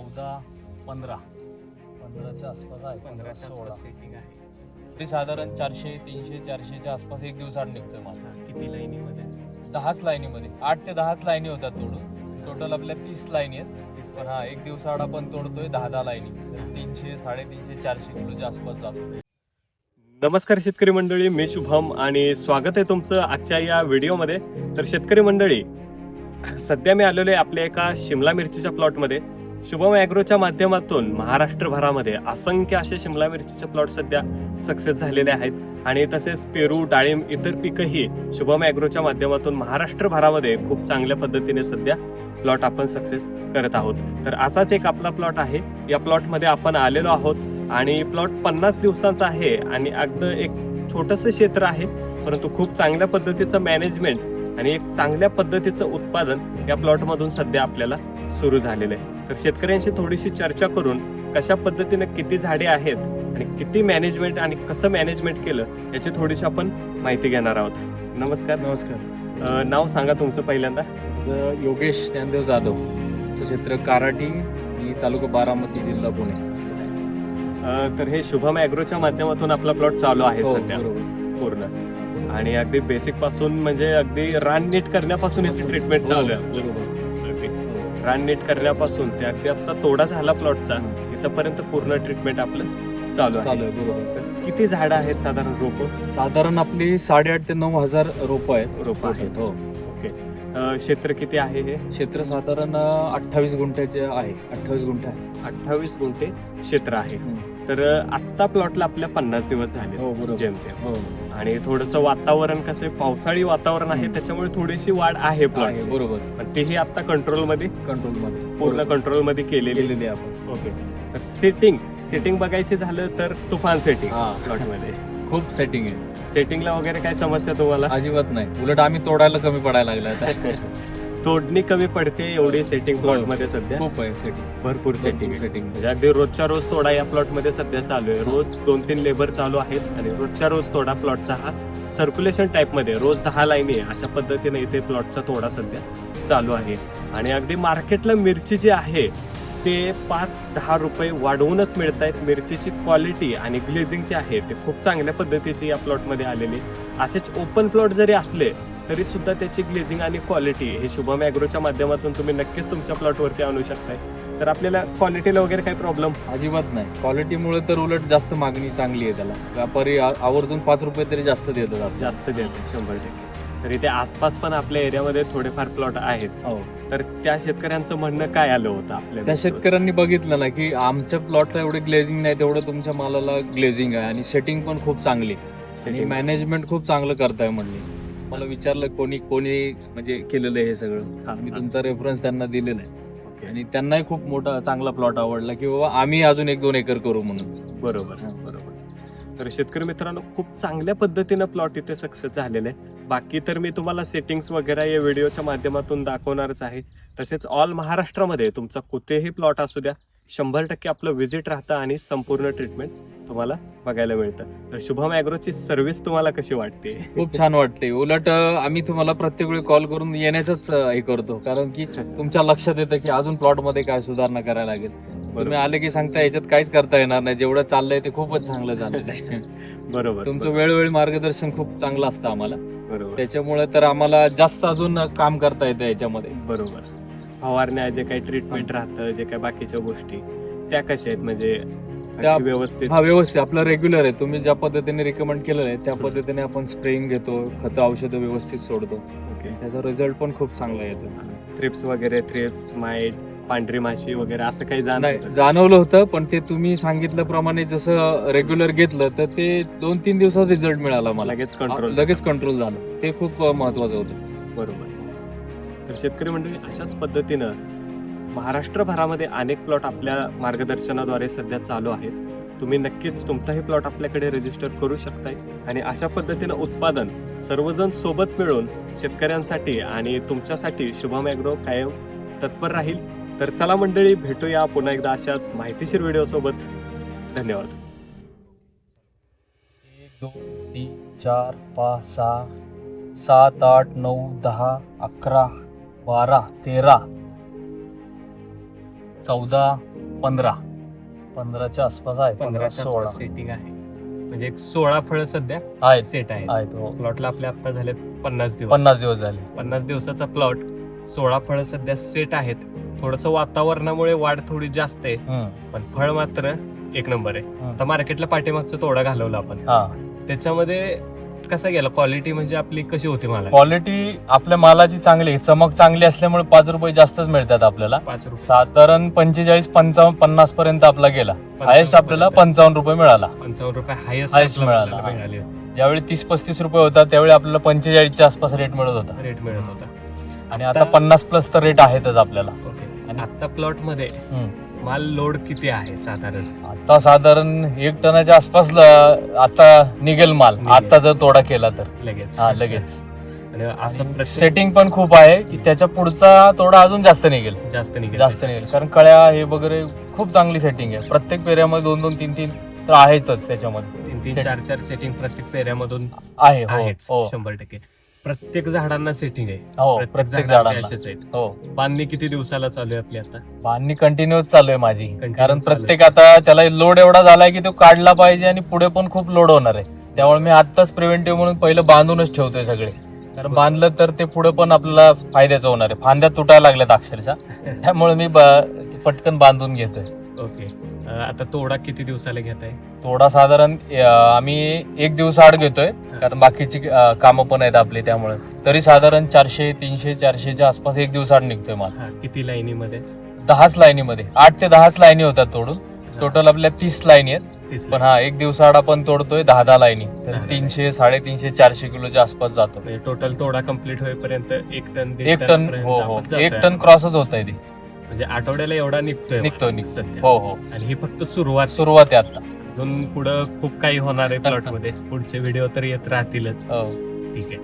14, 15 15च्या आसपास आहे. 15च्या 16 आसपास सेटिंग आहे. तरी साधारण 400, 300, 400च्या आसपास एक दिवसात निघतोय मला. किती लाईनीमध्ये? 10च लाईनीमध्ये 8 ते 10च लाईनी होतात तोडून. टोटल आपल्या 30 लाईनी आहेत. पण हा एक दिवसाआड आपण तोडतोय 10 लाईनी. तर 300, 350, 400 किलोच्या आसपास जातो. नमस्कार शेतकरी मंडळी, मी शुभम आणि स्वागत आहे तुमचं आजच्या या व्हिडिओमध्ये. तर शेतकरी मंडळी, सध्या मी आलेलो आहे आपल्या एका शिमला मिरचीच्या प्लॉटमध्ये. शुभम ॲग्रोच्या माध्यमातून महाराष्ट्रभरामध्ये असंख्य असे शिमला मिरचीचे प्लॉट सध्या सक्सेस झालेले आहेत आणि तसेच पेरू, डाळिंब, इतर पिकंही शुभम ॲग्रोच्या माध्यमातून महाराष्ट्रभरामध्ये खूप चांगल्या पद्धतीने सध्या प्लॉट आपण सक्सेस करत आहोत. तर असाच एक आपला प्लॉट आहे. या प्लॉटमध्ये आपण आलेलो आहोत आणि प्लॉट 50 दिवसांचा आहे आणि अगदी एक छोटंसं क्षेत्र आहे, परंतु खूप चांगल्या पद्धतीचं मॅनेजमेंट आणि एक चांगल्या पद्धतीचं उत्पादन या प्लॉटमधून सध्या आपल्याला सुरू झालेलं आहे. तर शेतकऱ्यांशी थोडीशी चर्चा करून कशा पद्धतीने किती झाडे आहेत आणि किती मॅनेजमेंट आणि कसं मॅनेजमेंट केलं याची थोडीशी आपण माहिती घेणार आहोत. नमस्कार. नमस्कार. नाव सांगा तुमचं पहिल्यांदा. माझं योगेश ज्ञानदेव जाधव. आमचं क्षेत्र काराटी, मी तालुका बारामती, जिल्हा पुणे. तर हे शुभम ॲग्रोच्या माध्यमातून आपला प्लॉट चालू आहे हो, सध्या बरोबर. पूर्ण. आणि अगदी बेसिक पासून म्हणजे अगदी रान नीट करण्यापासून याची ट्रीटमेंट चालू आहे. बरोबर. रान नीट करण्यापासून ते अगदी आता तोडा झाला प्लॉटचा इथपर्यंत पूर्ण ट्रीटमेंट आपलं चालू आहे. बरोबर. तर किती झाडं आहेत साधारण रोपं? साधारण आपली 8,500 ते 9,000 रोपं आहेत. रोपं आहेत. हो. ओके. क्षेत्र किती आहे हे? क्षेत्र साधारण 28 गुंठ्याचे आहे. 28 गुंठे आहे. 28 गुंठे क्षेत्र आहे. तर आत्ता प्लॉटला आपल्या 50 दिवस झाले हो, बरोबर. जेमतेम. हो. आणि थोडंसं वातावरण कसं आहे, पावसाळी वातावरण आहे, त्याच्यामुळे थोडीशी वाढ आहे प्लॉट. आहे, बरोबर. पण तेही आता कंट्रोलमध्ये कंट्रोलमध्ये पूर्ण कंट्रोलमध्ये केलेली. केलेली आपण. ओके. तर सेटिंग बघायची झालं तर तुफान सेटिंग प्लॉटमध्ये. खूप सेटिंग आहे. सेटिंगला वगैरे काय समस्या तुम्हाला? अजिबात नाही. उलट आम्ही तोडायला कमी पडायला लागला आता. तोडणी कमी पडते एवढी सेटिंग प्लॉट मध्ये सध्या खूप आहे सेटिंग. भरपूर सेटिंग. सेटिंग. म्हणजे अगदी रोजच्या रोज तोडा या प्लॉट मध्ये सध्या चालू आहे. रोज 2-3 लेबर चालू आहेत आणि रोजच्या रोज तोडा प्लॉटचा हा सर्क्युलेशन टाईप मध्ये रोज 10 लाईनी आहे अशा पद्धतीने इथे प्लॉटचा तोडा सध्या चालू आहे. आणि अगदी मार्केटला मिरची जी आहे ते 5-10 रुपये वाढवूनच मिळत आहेत. मिरचीची क्वालिटी आणि ग्लेझिंगची आहे ते खूप चांगल्या पद्धतीची या प्लॉटमध्ये आलेली. असेच ओपन प्लॉट जरी असले तरी सुद्धा त्याची ग्लेझिंग आणि क्वालिटी हे शुभम ॲग्रोच्या माध्यमातून तुम्ही नक्कीच तुमच्या प्लॉटवरती आणू शकताय. तर आपल्याला क्वालिटीला वगैरे काही प्रॉब्लेम अजिबात नाही. क्वालिटीमुळे तर उलट जास्त मागणी चांगली आहे त्याला. व्यापारी आवर्जून 5 रुपये तरी जास्त देतात. जास्त देतात 100%. तर इथे आसपास पण आपल्या एरियामध्ये थोडेफार प्लॉट आहेत. हो. तर त्या शेतकऱ्यांचं म्हणणं काय आलं होतं आपल्या? त्या शेतकऱ्यांनी बघितलं ना की आमच्या प्लॉटला एवढे ग्लेझिंग नाही, तेवढं तुमच्या मालाला ग्लेझिंग आहे आणि सेटिंग पण खूप चांगली आणि मॅनेजमेंट खूप चांगलं करताय म्हणले. मला विचारलं कोणी म्हणजे केलेलं आहे हे सगळं. मी तुमचा रेफरन्स त्यांना दिलेला आहे आणि त्यांनाही खूप मोठा चांगला प्लॉट आवडला की बाबा आम्ही अजून 1-2 एकर करू म्हणून. बरोबर. तर शेतकरी मित्रांनो, खूप चांगल्या पद्धतीनं प्लॉट इथे सक्सेस झालेलं आहे. बाकी तर मी तुम्हाला सेटिंग्स वगैरे या व्हिडिओच्या माध्यमातून दाखवणारच आहे. तसेच ऑल महाराष्ट्रामध्ये तुमचा कुठेही प्लॉट असू द्या 100% आपलं व्हिजिट राहतं आणि संपूर्ण ट्रीटमेंट तुम्हाला बघायला मिळतं. तर शुभम ॲग्रोची सर्व्हिस तुम्हाला कशी वाटते? खूप छान वाटते. उलट आम्ही तुम्हाला प्रत्येक वेळी कॉल करून येण्याचंच हे करतो, कारण की तुमच्या लक्षात येतं की अजून प्लॉट मध्ये काय सुधारणा करायला लागेल. तुम्ही आले की सांगता याच्यात काहीच करता येणार नाही, जेवढं चाललंय ते खूपच चांगलं झालेलं आहे. बरोबर. तुमचं वेळोवेळी मार्गदर्शन खूप चांगलं असतं आम्हाला. बरोबर. त्याच्यामुळे तर आम्हाला जास्त अजून काम करता येतं याच्यामध्ये. बरोबर. फवारण्या, जे काही ट्रीटमेंट राहतं, जे काही बाकीच्या गोष्टी त्या कशा आहेत म्हणजे त्या व्यवस्थित? हा, व्यवस्थित आपलं रेग्युलर आहे. तुम्ही ज्या पद्धतीने रिकमेंड केलेलं आहे त्या पद्धतीने आपण स्प्रेइंग घेतो, खतं औषधं व्यवस्थित सोडतो. ओके. त्याचा रिझल्ट पण खूप चांगला येतो. थ्रिप्स वगैरे, थ्रिप्स, माईट, पांढरी माशी वगैरे असं काही नाही जाणवलं होतं, पण ते तुम्ही सांगितल्याप्रमाणे जसं रेग्युलर घेतलं तर ते 2-3 दिवसात रिझल्ट मिळाला मला. लगेच कंट्रोल झालं. ते खूप महत्वाचं होतं. बरोबर. तर शेतकरी मंडळी, अशाच पद्धतीनं महाराष्ट्रभरामध्ये अनेक प्लॉट आपल्या मार्गदर्शनाद्वारे सध्या चालू आहेत. तुम्ही नक्कीच तुमचाही प्लॉट आपल्याकडे रजिस्टर करू शकताय आणि अशा पद्धतीनं उत्पादन सर्वजण सोबत मिळून शेतकऱ्यांसाठी आणि तुमच्यासाठी शुभम ॲग्रो कायम तत्पर राहील. तर चला मंडळी, भेटूया पुन्हा एकदा अशाच माहितीशीर व्हिडिओ सोबत. धन्यवाद. 1, 2, 3, 4, 5, 6, 7, 8, 9, 10, 11, 12, 13, 14, 15च्या आसपास आहे, 16 सेटिंग आहे. म्हणजे एक 16 फळं सध्या आहेत सेट आहे. आहेत हो. प्लॉटला आपले आता झाले 50 दिवस. 50 दिवस झाले. 50 दिवसाचा प्लॉट, 16 फळं सध्या सेट आहेत. थोडस वातावरणामुळे वाढ थोडी जास्त आहे, पण फळ मात्र एक नंबर आहे. आता मार्केटला पाठीमागचा तोडा घालवला आपण, हा, त्याच्यामध्ये कसा गेला? क्वालिटी म्हणजे आपली कशी होती मला? क्वालिटी आपल्या मालाची चांगली, चमक चांगली असल्यामुळे 5 रुपये जास्तच मिळतात आपल्याला. 5 रुपये साधारण 45, 55, 50 पर्यंत आपला गेला. हायेस्ट आपल्याला 55 रुपये मिळाला. 55 रुपये Highest हायस्ट मिळाला. मिळाले. ज्यावेळी 30-35 रुपये होता त्यावेळी आपल्याला 45च्या आसपास रेट मिळत होता, रेट मिळत होता. आणि आता 50 प्लस तर रेट आहेतच आपल्याला. ओके. आणि आता प्लॉट मध्ये माल लोड किती आहे साधारण? आता साधारण 1 टनाच्या आसपास आता निघेल माल, निघेल. आता जर तोडा केला तर. लगेच? हा, लगेच. आणि असं प्रत्येक सेटिंग पण खूप आहे की त्याच्या पुढचा तोडा अजून जास्त निघेल, जास्त निघेल. जास्त निघेल. कारण कळ्या हे वगैरे खूप चांगली सेटिंग आहे. प्रत्येक पेऱ्यामध्ये 2-2, 3-3 तर आहेतच त्याच्यामध्ये. 3-3, 4-4 सेटिंग प्रत्येक पेऱ्यामधून आहे. हो आहेत. हो 100%. प्रत्येक झाडांना सेटिंग आहे. हो, प्रत्येक झाडाला. असेच आहेत. हो. बांधणी किती दिवसाला चालू आहे आपली आता? बांधणी कंटिन्यूच चालू आहे माझी, Continue कारण चालू आहे. प्रत्येक आता त्याला लोड एवढा झालाय की तो काढला पाहिजे आणि पुढे पण खूप लोड होणार आहे. त्यामुळे मी आत्ताच प्रिव्हेंटिव्ह म्हणून पहिलं बांधूनच ठेवतोय सगळे, कारण बांधलं तर ते पुढे पण आपल्याला फायद्याचं होणार आहे. फांद्या तुटायला लागल्यात अक्षरशः, त्यामुळे मी ते पटकन बांधून घेतोय. ओके. आता तोडा किती दिवसाला घेत आहे? थोडा साधारण आम्ही 1 दिवस आड घेतोय, कारण बाकीची कामं पण आहेत आपली, त्यामुळे तरी साधारण 400, 300, 400च्या आसपास 1 दिवस आड निघतोय माल. किती लाईनीमध्ये? 10च लाईनीमध्ये, 8 ते 10च लाईनी होतात तोडून. टोटल आपल्या 30 लाईनी आहेत, पण हा 1 दिवसाआड आपण तोडतोय 10 लाईनी, तर 300, 350, 400 किलोच्या आसपास जातो. टोटल तोडा कम्प्लीट होईपर्यंत 1 टन 1 टन, हो हो, 1 टन क्रॉसच होत आहे ती. म्हणजे आठवड्याला एवढा निघतोय सध्या. हो हो, आणि ही फक्त सुरुवात आहे आता. अजून पुढं खूप काही होणार आहे प्लॉट मध्ये. पुढचे व्हिडिओ तर येत राहतीलच. हो. ठीक आहे.